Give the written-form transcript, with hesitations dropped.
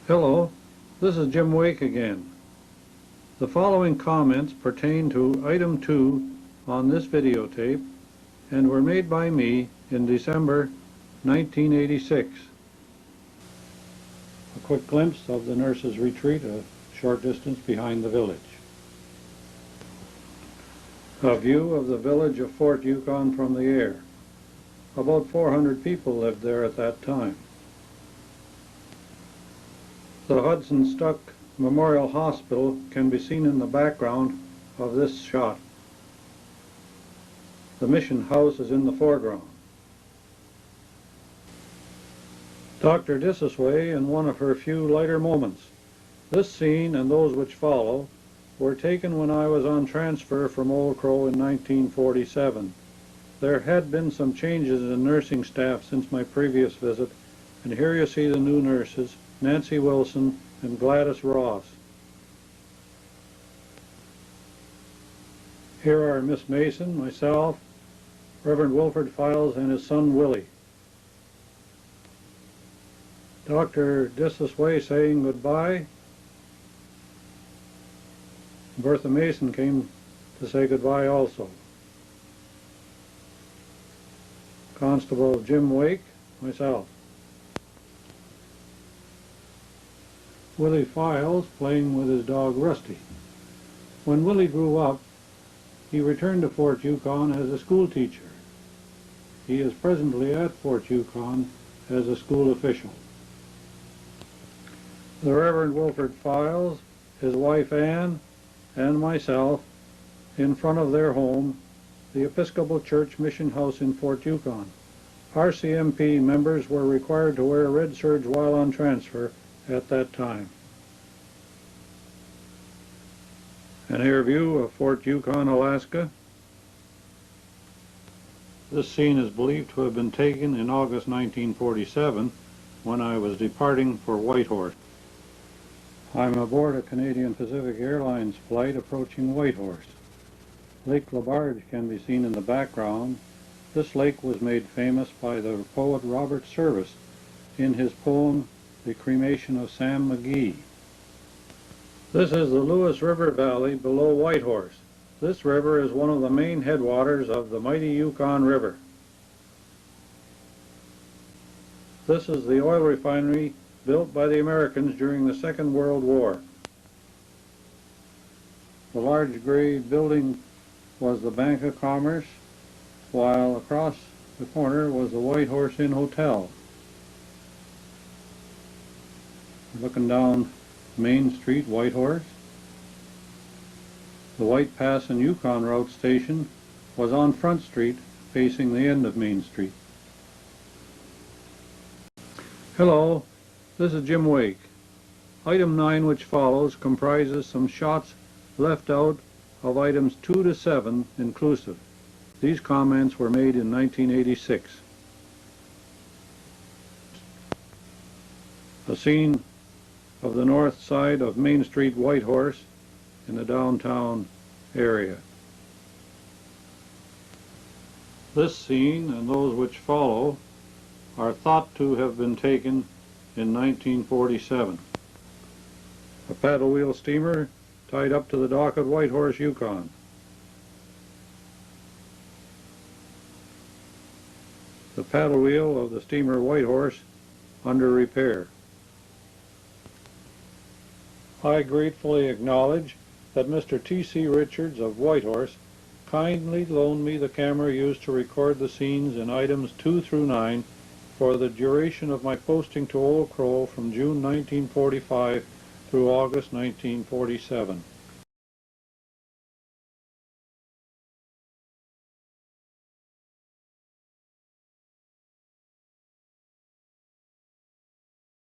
Hello, this is Jim Wake again. The following comments pertain to Item 2 on this videotape and were made by me in December 1986. A quick glimpse of the nurses' retreat a short distance behind the village. A view of the village of Fort Yukon from the air. About 400 people lived there at that time. The Hudson Stuck Memorial Hospital can be seen in the background of this shot. The mission house is in the foreground. Dr. Disasway in one of her few lighter moments. This scene and those which follow were taken when I was on transfer from Old Crow in 1947. There had been some changes in nursing staff since my previous visit, and here you see the new nurses, Nancy Wilson and Gladys Ross. Here are Miss Mason, myself, Reverend Wilford Files and his son Willie. Dr. Disasway saying goodbye. Bertha Mason came to say goodbye also. Constable Jim Wake, myself. Willie Files playing with his dog Rusty. When Willie grew up, he returned to Fort Yukon as a school teacher. He is presently at Fort Yukon as a school official. The Reverend Wilford Files, his wife Anne, and myself in front of their home, the Episcopal Church Mission House in Fort Yukon. RCMP members were required to wear red serge while on transfer at that time. An air view of Fort Yukon, Alaska. This scene is believed to have been taken in August 1947 when I was departing for Whitehorse. I'm aboard a Canadian Pacific Airlines flight approaching Whitehorse. Lake Labarge can be seen in the background. This lake was made famous by the poet Robert Service in his poem The Cremation of Sam McGee. This is the Lewis River Valley below Whitehorse. This river is one of the main headwaters of the mighty Yukon River. This is the oil refinery built by the Americans during the Second World War. The large gray building was the Bank of Commerce, while across the corner was the White Horse Inn Hotel. Looking down Main Street, Whitehorse. The White Pass and Yukon Route station was on Front Street, facing the end of Main Street. Hello, this is Jim Wake. Item 9, which follows, comprises some shots left out of items 2 to 7 inclusive. These comments were made in 1986. A scene of the north side of Main Street, Whitehorse, in the downtown area. This scene and those which follow are thought to have been taken in 1947. A paddle wheel steamer tied up to the dock at Whitehorse, Yukon. The paddle wheel of the steamer Whitehorse under repair. I gratefully acknowledge that Mr. T.C. Richards of Whitehorse kindly loaned me the camera used to record the scenes in items 2 through 9 for the duration of my posting to Old Crow from June 1945 through August 1947.